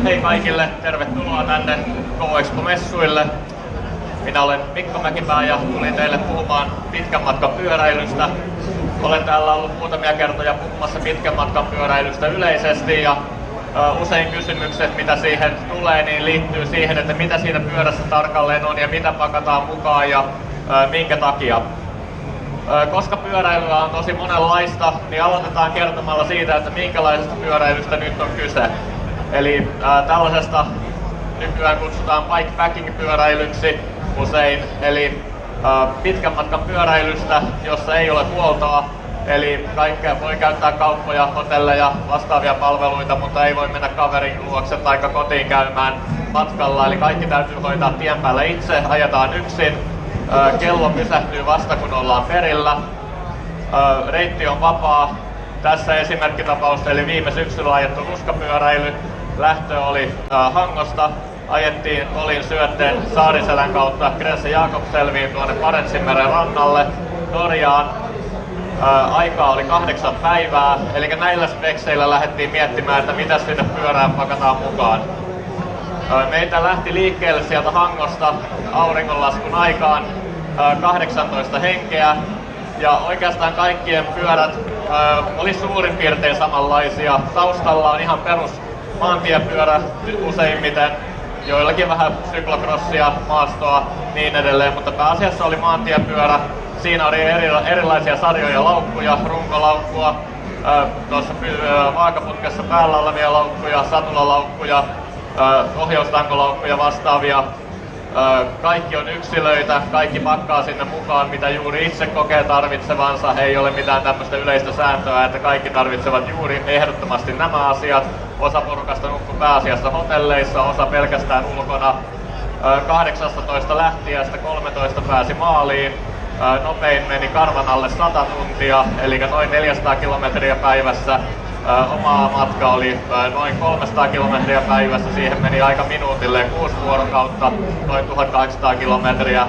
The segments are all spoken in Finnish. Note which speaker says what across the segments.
Speaker 1: Hei kaikille, tervetuloa tänne GoExpo-messuille. Minä olen Mikko Mäkipää ja tulin teille puhumaan pitkän matkan pyöräilystä. Olen täällä ollut muutamia kertoja puhumassa pitkän matkan pyöräilystä yleisesti ja usein kysymykset, mitä siihen tulee, niin liittyy siihen, että mitä siinä pyörässä tarkalleen on ja mitä pakataan mukaan ja minkä takia. Koska pyöräilyä on tosi monenlaista, niin aloitetaan kertomalla siitä, että minkälaisesta pyöräilystä nyt on kyse. Eli tällaisesta nykyään kutsutaan bikepacking-pyöräilyksi usein, eli pitkän matkan pyöräilystä, jossa ei ole huoltoa. Eli kaikkea voi käyttää kauppoja, hotelleja, vastaavia palveluita, mutta ei voi mennä kaverin luokse tai kotiin käymään matkalla. Eli kaikki täytyy hoitaa tien päällä itse, ajetaan yksin. Kello pysähtyy vasta kun ollaan perillä. Reitti on vapaa. Tässä esimerkkitapaus, eli viime syksyllä ajettu ruskapyöräily. Lähtö oli Hangosta. Ajettiin Kolin syötteen Saariselän kautta Gränsö Jakobselviin tuonne Barentsinmeren rannalle Norjaan. Aikaa oli 8 päivää, eli näillä spekseillä lähdettiin miettimään, että mitä sinne pyörään pakataan mukaan. Meitä lähti liikkeelle sieltä Hangosta auringonlaskun aikaan 18 henkeä. Ja oikeastaan kaikkien pyörät oli suurin piirtein samanlaisia. Taustalla on ihan perus maantiepyörä useimmiten, joillakin vähän syklokrossia, maastoa, niin edelleen, mutta pääasiassa oli maantiepyörä. Siinä oli erilaisia sarjoja laukkuja, runkolaukkua, tuossa vaakaputkessa päällä olevia laukkuja, satulalaukkuja, ohjaustangolaukkuja vastaavia. Kaikki on yksilöitä, kaikki pakkaa sinne mukaan, mitä juuri itse kokee tarvitsevansa. Ei ole mitään tämmöistä yleistä sääntöä, että kaikki tarvitsevat juuri ehdottomasti nämä asiat. Osa porukasta nukkui pääasiassa hotelleissa, osa pelkästään ulkona. 18 lähtijästä 13 pääsi maaliin. Nopein meni karvan alle 100 tuntia, eli noin 400 kilometriä päivässä. Oma matka oli noin 300 kilometriä päivässä, siihen meni aika minuutille 6 vuorokautta, noin 1800 kilometriä.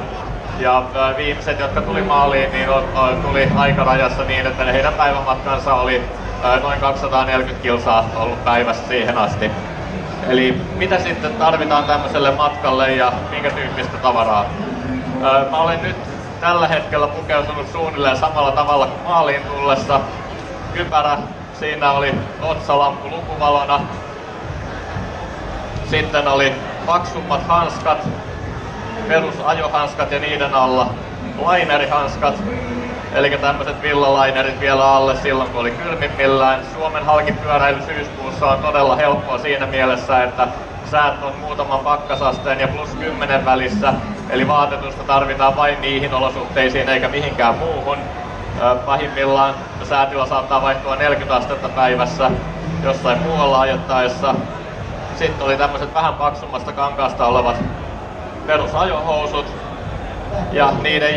Speaker 1: Ja viimeiset, jotka tuli maaliin, niin tuli aikarajassa niin, että heidän päivämatkansa oli noin 240 kilsaa ollut päivässä siihen asti. Eli mitä sitten tarvitaan tämmöiselle matkalle ja minkä tyyppistä tavaraa? Mä olen nyt tällä hetkellä pukeutunut suunnilleen samalla tavalla kuin maaliin tullessa. Kypärä, siinä oli otsalamppu lukuvalona. Sitten oli paksummat hanskat, perusajohanskat ja niiden alla lainerihanskat. Eli tämmöiset villalainerit vielä alle silloin kun oli kylmimmillään. Suomen halkipyöräily syyskuussa on todella helppoa siinä mielessä, että säät on muutaman pakkasasteen ja +10 välissä. Eli vaatetusta tarvitaan vain niihin olosuhteisiin eikä mihinkään muuhun. Pahimmillaan säätila saattaa vaihtua 40 astetta päivässä jossain muualla ajettaessa. Sitten oli tämmöiset vähän paksummasta kankaasta olevat perusajohousut ja niiden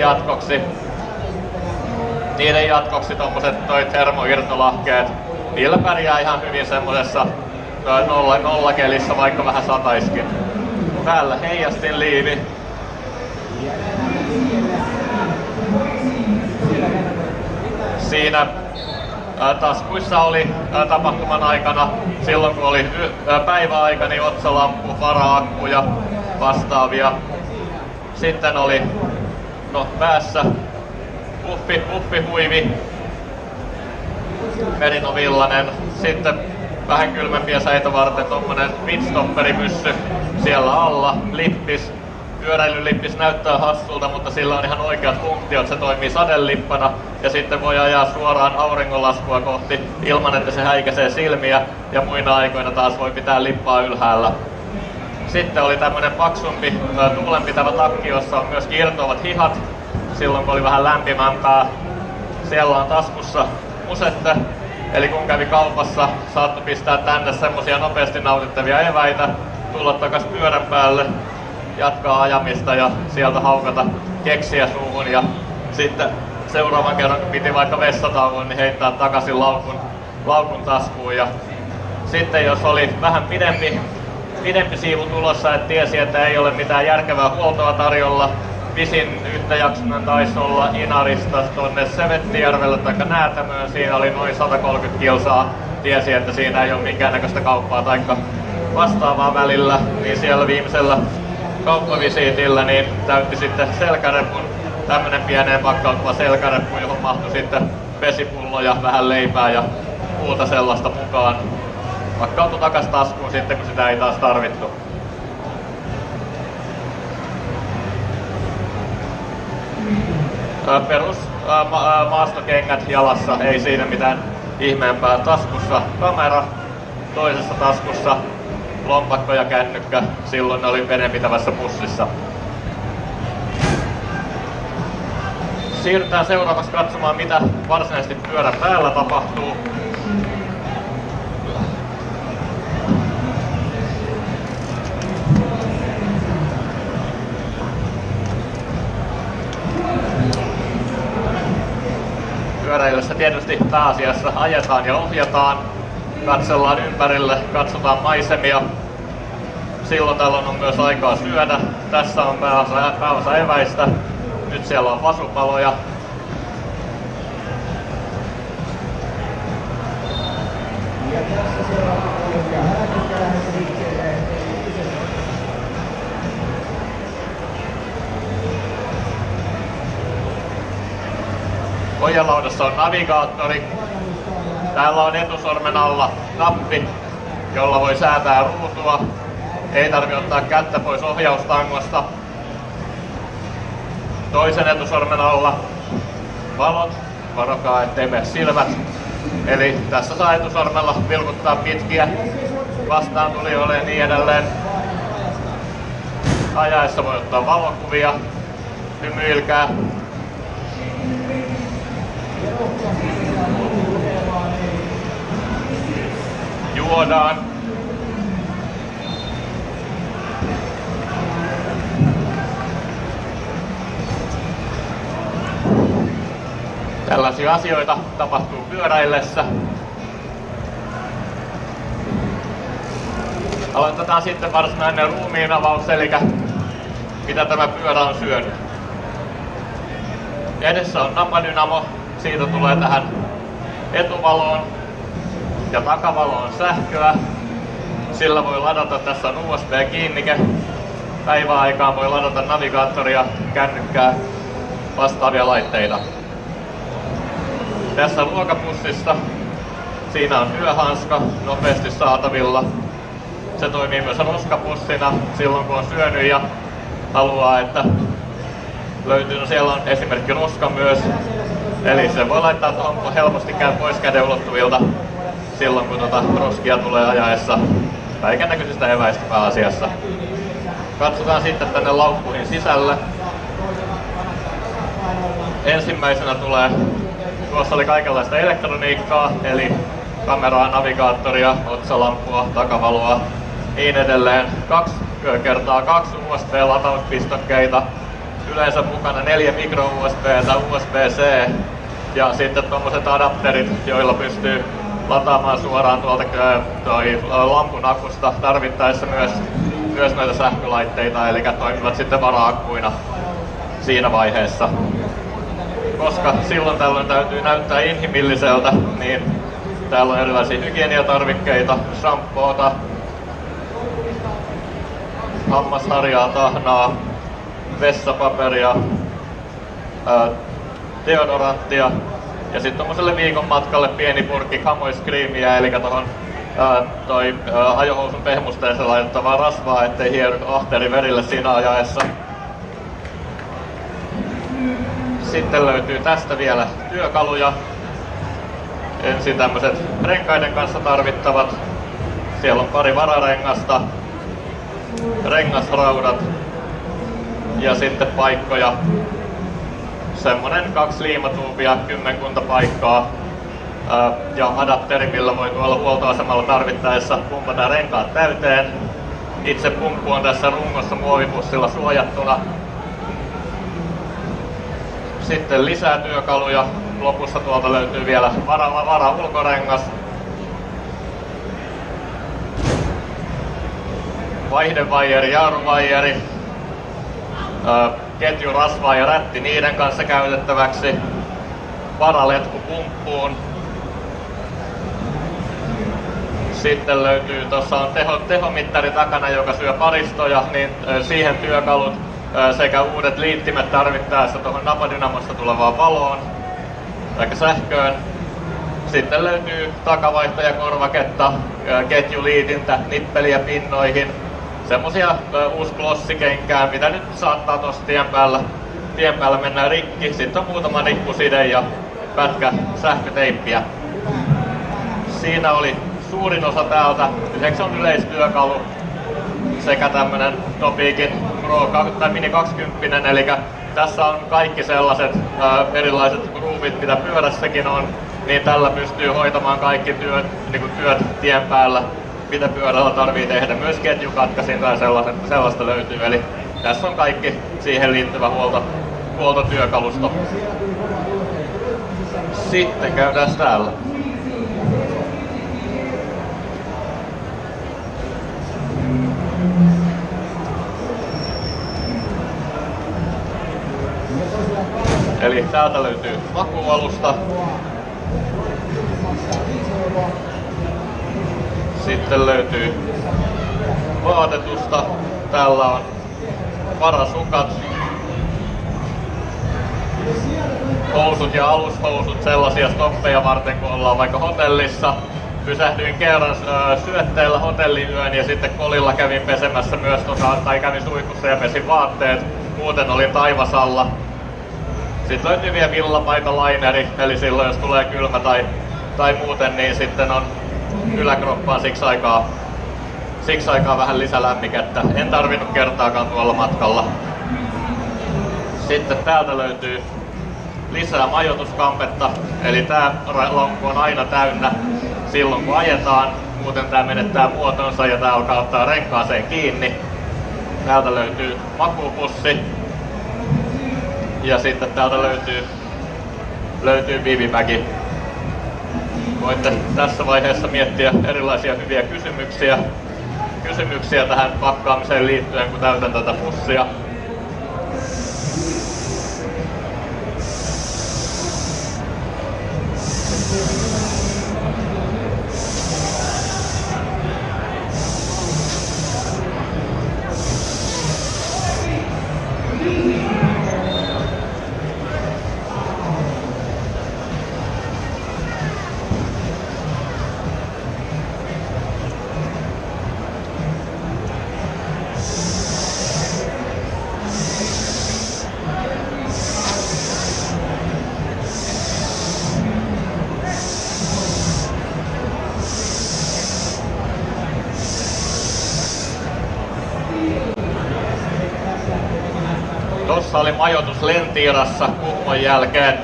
Speaker 1: jatkoksi tommoset toi termoirtolahkeet. Niillä pärjää ihan hyvin semmosessa nolla kelissä, vaikka vähän sataiskin. Päällä heijastinliivi. Siinä taskuissa oli tapahtuman aikana, silloin kun oli päiväaika, niin otsalamppu, vara-akkuja, vastaavia. Sitten oli päässä puffihuivi, merinovillainen. Sitten vähän kylmempiä säitä varten tommonen windstopperimyssy siellä alla, lippis. Pyöräilylippis näyttää hassulta, mutta sillä on ihan oikeat funktiot. Se toimii sadelippana ja sitten voi ajaa suoraan auringonlaskua kohti ilman, että se häikäisee silmiä. Ja muina aikoina taas voi pitää lippaa ylhäällä. Sitten oli tämmönen paksumpi tuulenpitävä takki, jossa on myös irtoavat hihat silloin kun oli vähän lämpimämpää. Siellä on taskussa musette, eli kun kävi kaupassa, saattoi pistää tänne semmosia nopeasti nautittavia eväitä, tulla takas pyörän päälle, jatkaa ajamista ja sieltä haukata keksiä suuhun ja sitten seuraavan kerran kun piti vaikka vessatauon, niin heittää takaisin laukun taskuun. Ja sitten jos oli vähän pidempi siivu tulossa, että tiesi, että ei ole mitään järkevää huoltoa tarjolla, pisin yhtäjaksoinen taisi olla Inarista tonne Sevettijärvelle tai Näätämöön, siinä oli noin 130 kilsaa, tiesi, että siinä ei ole minkäännäköistä kauppaa taikka vastaavaa välillä, niin siellä viimeisellä kauppavisiitillä niin täytti sitten selkärepun, tämmönen pieneen pakkautuva selkäreppu, johon mahtui sitten vesipulloja, vähän leipää ja muuta sellaista mukaan. Pakkautui takas taskuun sitten, kun sitä ei taas tarvittu. Perus maastokengät jalassa, ei siinä mitään ihmeempää. Taskussa kamera, toisessa taskussa lompakko ja kännykkä, silloin ne oli vedenpitävässä pussissa. Siirrytään seuraavaksi katsomaan, mitä varsinaisesti pyörän päällä tapahtuu. Pyöräilyssä tietysti pääasiassa ajetaan ja ohjataan, katsellaan ympärille, katsotaan maisemia. Silloin tällöin on myös aikaa syödä. Tässä on pääosa eväistä. Nyt siellä on vasupaloja. Pohjalaudassa on navigaattori. Täällä on etusormen alla nappi, jolla voi säätää ruutua. Ei tarvitse ottaa kättä pois ohjaustangosta. Toisen etusormen alla valot. Varokaa, ettei mene silmät. Eli tässä saa etusormella vilkuttaa pitkiä vastaantulijoille ja niin edelleen. Ajaessa voi ottaa valokuvia, hymyilkää. Juodaan. Tällaisia asioita tapahtuu pyöräillessä. Aloitetaan sitten varsinainen ruumiinavaus, eli mitä tämä pyörä on syönyt. Edessä on napadynamo, siitä tulee tähän etuvaloon ja takavaloon sähköä. Sillä voi ladata, tässä on USB-kiinnike. Päiväaikaan voi ladata navigaattoria, kännykkää, vastaavia laitteita. Tässä ruokapussissa, siinä on yöhanska, nopeasti saatavilla. Se toimii myös roskapussina silloin kun on syönyt ja haluaa, että löytyy. No siellä on esimerkki roska myös. Eli se voi laittaa tuohon helposti pois käden ulottuvilta silloin kun roskia tulee ajaessa kaikennäköisistä eväistä pääasiassa. Katsotaan sitten tänne laukkuihin sisälle. Ensimmäisenä tulee, tuossa oli kaikenlaista elektroniikkaa, eli kameraa, navigaattoria, otsalampua, takavaloa, niin edelleen. 2x2 USB-latauspistokkeita, yleensä mukana 4 micro USB:tä, USB-C ja sitten tuommoiset adapterit, joilla pystyy lataamaan suoraan tuolta lampun akusta, tarvittaessa myös näitä sähkölaitteita, eli toimivat sitten vara-akkuina siinä vaiheessa. Koska silloin tällöin täytyy näyttää inhimilliseltä, niin täällä on erilaisia hygieniatarvikkeita, shampoota, hammasharjaa, tahnaa, vessapaperia, deodoranttia ja sitten tommoselle viikon matkalle pieni purkki kamoiskriimiä, eli tohon ajohousun pehmusteeseen laitettavaa rasvaa, ettei hiery ahteri verille siinä ajaessa. Sitten löytyy tästä vielä työkaluja. Ensin tämmöiset renkaiden kanssa tarvittavat. Siellä on pari vararengasta, rengasraudat ja sitten paikkoja. Semmonen 2 liimatuubia, 10 paikkaa ja adapteri, millä voi tuolla huoltoasemalla tarvittaessa pumpata renkaat täyteen. Itse pumppu on tässä rungossa muovipussilla suojattuna. Sitten lisää työkaluja. Lopussa tuolta löytyy vielä vara-ulkorengas. Vaihdevaijeri, jaaruvaijeri. Ketjurasvaa ja rätti niiden kanssa käytettäväksi. Varaletku pumppuun. Sitten löytyy, tuossa on tehomittari takana, joka syö paristoja, niin siihen työkalut sekä uudet liittimet tarvittaessa tuohon napadynamosta tulevaan valoon tai sähköön. Sitten löytyy takavaihtajakorvaketta, ketjuliitintä, nippeliä pinnoihin, semmosia uusi glossikenkää, mitä nyt saattaa tuossa tien päällä mennä rikki. Sitten on muutama nippuside ja pätkä sähköteippiä. Siinä oli suurin osa täältä. Lisäksi on yleistyökalu sekä tämmönen Topiikin Pro tai Mini 20, eli tässä on kaikki sellaiset erilaiset groovit, mitä pyörässäkin on, niin tällä pystyy hoitamaan kaikki työt tien päällä, mitä pyörällä tarvii tehdä. Myös ketjukatkaisin tai sellaista löytyy, eli tässä on kaikki siihen liittyvä huoltotyökalusto. Sitten käydään täällä. Eli täältä löytyy makuualusta. Sitten löytyy vaatetusta. Täällä on varasukat, housut ja alushousut, sellaisia stoppeja varten kun ollaan vaikka hotellissa. Pysähdyin kerran syötteellä hotelliyön ja sitten kolilla kävin pesemässä myös tai kävin suihkussa ja pesin vaatteet. Muuten olin taivasalla. Sitten löytyy vielä villapaitalaineri, eli silloin jos tulee kylmä tai muuten, niin sitten on yläkroppaan siksi aikaa vähän lisälämmikettä. En tarvinnut kertaakaan tuolla matkalla. Sitten täältä löytyy lisää majoituskampetta, eli tää laukku on aina täynnä silloin kun ajetaan. Muuten tää menettää muotonsa ja tää alkaa ottaa renkaaseen kiinni. Täältä löytyy makuupussi. Ja sitten täältä löytyy BB-bagi. Voitte tässä vaiheessa miettiä erilaisia hyviä kysymyksiä tähän pakkaamiseen liittyen, kun täytän tätä pussia. Tossa oli majoitus Lentiirassa Kuhmon jälkeen.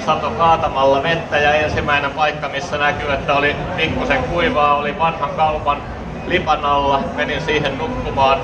Speaker 1: Sato kaatamalla vettä ja ensimmäinen paikka missä näkyy, että oli pikkusen kuivaa, oli vanhan kaupan lipan alla. Menin siihen nukkumaan.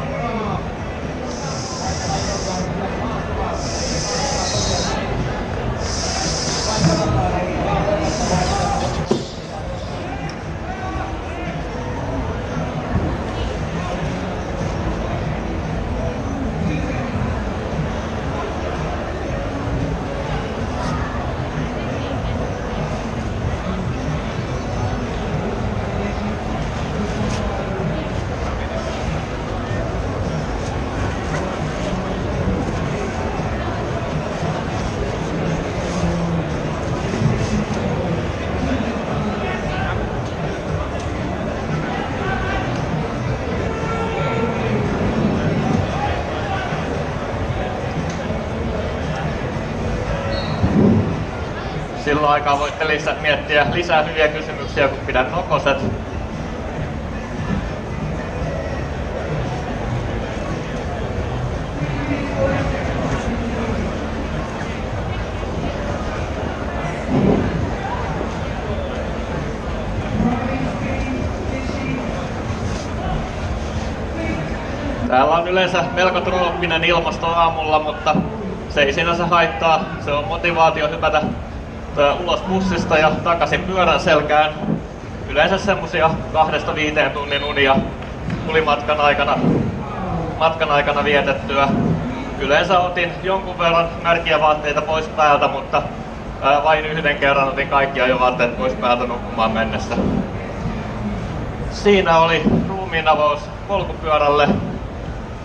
Speaker 1: Silloin aikaa voitte miettiä lisää hyviä kysymyksiä, kun pidän nokoset. Täällä on yleensä melko trooppinen ilmasto aamulla, mutta se ei sinänsä haittaa. Se on motivaatio hypätä ulos bussista ja takaisin pyörän selkään. Yleensä semmosia 2-5 tunnin unia tuli matkan aikana vietettyä. Yleensä otin jonkun verran märkiä vaatteita pois päältä, mutta vain yhden kerran otin kaikki ajovaatteet pois päältä nukkumaan mennessä. Siinä oli ruumiinavaus polkupyörälle.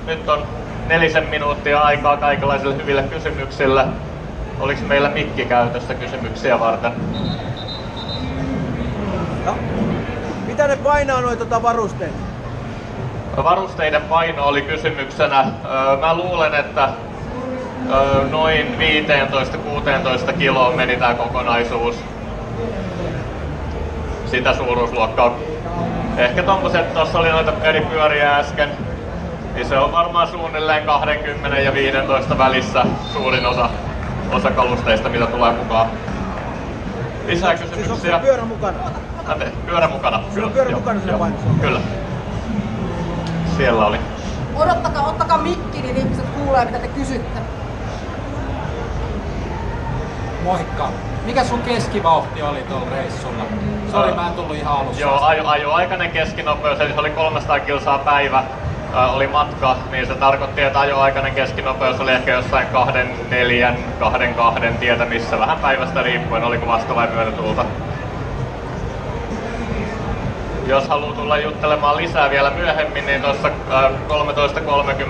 Speaker 1: Nyt on 4 minuuttia aikaa kaikenlaisille hyville kysymyksille. Oliko meillä mikki käytössä kysymyksiä varten?
Speaker 2: No. Mitä ne painaa noita varusteita?
Speaker 1: Varusteiden paino oli kysymyksenä. Mä luulen, että noin 15-16 kiloa meni tää kokonaisuus. Sitä suuruusluokkaa. Ehkä tommoset, tossa oli noita eri pyöriä äsken, niin se on varmaan suunnilleen 20 ja 15 välissä suurin osa kalusteista, mitä tulee mukaan. Lisää kysymyksiä?
Speaker 2: Siis onko pyörä mukana?
Speaker 1: Pyörä mukana.
Speaker 2: Kyllä on pyörä mukana siinä painossa.
Speaker 1: Kyllä. Siellä oli.
Speaker 3: Ottakaa mikki, niin ihmiset kuulee, mitä te kysytte.
Speaker 4: Moikka. Mikä sun keskivauhti oli tuolla reissulla? Sori, mä en tullut ihan alussa.
Speaker 1: Joo, ajoaikainen keskinopeus, eli se oli 300 kilsaa päivä. Oli matka, niin se tarkoitti, että ajoaikainen keskinopeus oli ehkä jossain 2,4, 2,2 tietä missä, vähän päivästä riippuen, oliko vasta vai myötätuulta. Jos haluaa tulla juttelemaan lisää vielä myöhemmin, niin tuossa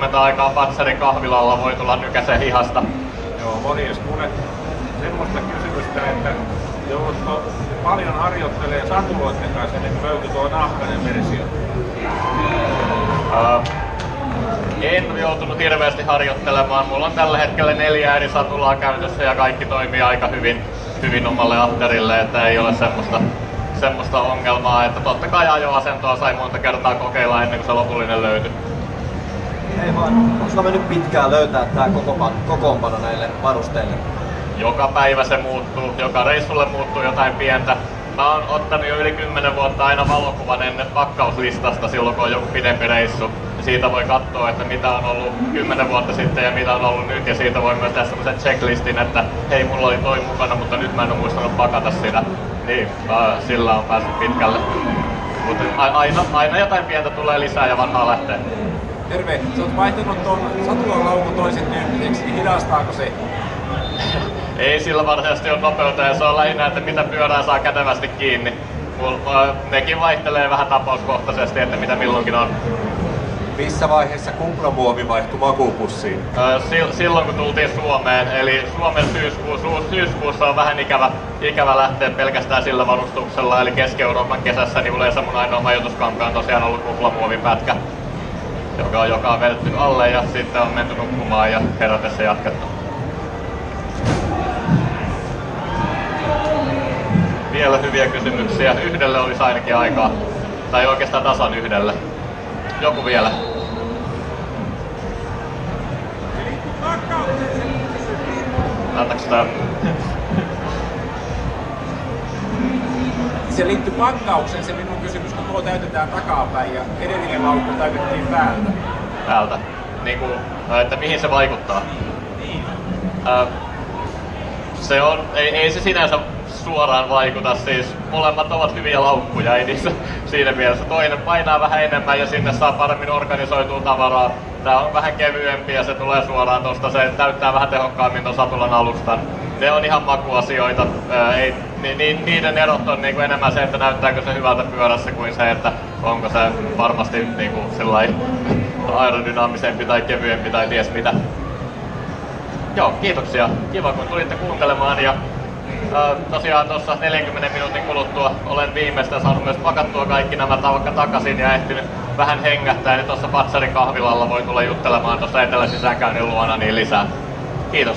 Speaker 1: 13.30 aikaa Patsarin kahvilalla voi tulla nykäsen hihasta.
Speaker 5: Joo, morjes. Kuule, semmoista kysymystä, että joudutko paljon harjoittelee satuloiden kanssa, niin löytyi tuo nahkainen versio?
Speaker 1: En joutunut hirveästi harjoittelemaan. Mulla on tällä hetkellä 4 eri satulaa käytössä ja kaikki toimii aika hyvin omalle ahterille, että ei ole semmoista ongelmaa, että totta kai ajoasentoa sai monta kertaa kokeilla ennen kuin se lopullinen löytyi.
Speaker 2: Ei vaan, onko sulla mennyt pitkään löytää tää kokoonpano näille varusteille?
Speaker 1: Joka päivä se muuttuu, joka reissulle muuttuu jotain pientä. Mä oon ottanut jo yli 10 vuotta aina valokuvan ennen pakkauslistasta silloin kun on joku pidempi reissu. Ja siitä voi katsoa, että mitä on ollut 10 vuotta sitten ja mitä on ollut nyt. Ja siitä voi myös tehdä semmoisen checklistin, että hei, mulla oli toi mukana, mutta nyt mä en oo muistanut pakata sitä. Niin, sillä on päässyt pitkälle. Mutta aina jotain pientä tulee lisää ja vanhaa lähtee.
Speaker 4: Terve, sä oot vaihtanut ton satulan laukun toisen tyyppiseksi, niin hidastaako se?
Speaker 1: Ei sillä varsinaisesti ole nopeutta ja se on lähinnä, että mitä pyörää saa kätevästi kiinni. Nekin vaihtelee vähän tapauskohtaisesti, että mitä milloinkin on.
Speaker 5: Missä vaiheessa kuplamuovi vaihtui makuupussiin?
Speaker 1: Silloin kun tultiin Suomeen, eli Suomen syyskuussa on vähän ikävä lähteä pelkästään sillä varustuksella, eli Keski-Euroopan kesässä niin yleensä mun ainoa majoituskanka on tosiaan ollut kuplamuovin pätkä, joka on vedetty alle ja sitten on menty nukkumaan ja herätessä jatkettu. Vielä hyviä kysymyksiä. Yhdelle olisi ainakin aikaa. Tai oikeastaan tasan yhdelle. Joku vielä. Näyttääkö sitä?
Speaker 4: Se liittyy pakkaukseen se minun kysymys, kun tuo täytetään takapäin ja edellinen laukku täytettiin päältä.
Speaker 1: Päältä. Niinku, että mihin se vaikuttaa? Se on, ei se sinänsä suoraan vaikuta, siis molemmat ovat hyviä laukkuja, ei niissä siinä mielessä. Toinen painaa vähän enemmän ja sinne saa paremmin organisoitua tavaraa. Tää on vähän kevyempi ja se tulee suoraan tosta, se täyttää vähän tehokkaammin ton satulan alustan. Ne on ihan makuasioita, niiden erot on niinku enemmän se, että näyttääkö se hyvältä pyörässä kuin se, että onko se varmasti niinku aerodynaamisempi tai kevyempi tai ties mitä. Joo, kiitoksia. Kiva kun tulitte kuuntelemaan ja tosiaan tuossa 40 minuutin kuluttua olen viimeistään saanut myös pakattua kaikki nämä takaisin ja ehtinyt vähän hengähtää, niin tuossa Patsarin kahvilalla voi tulla juttelemaan tuossa eteläsisäänkäynnin luona niin lisää. Kiitos.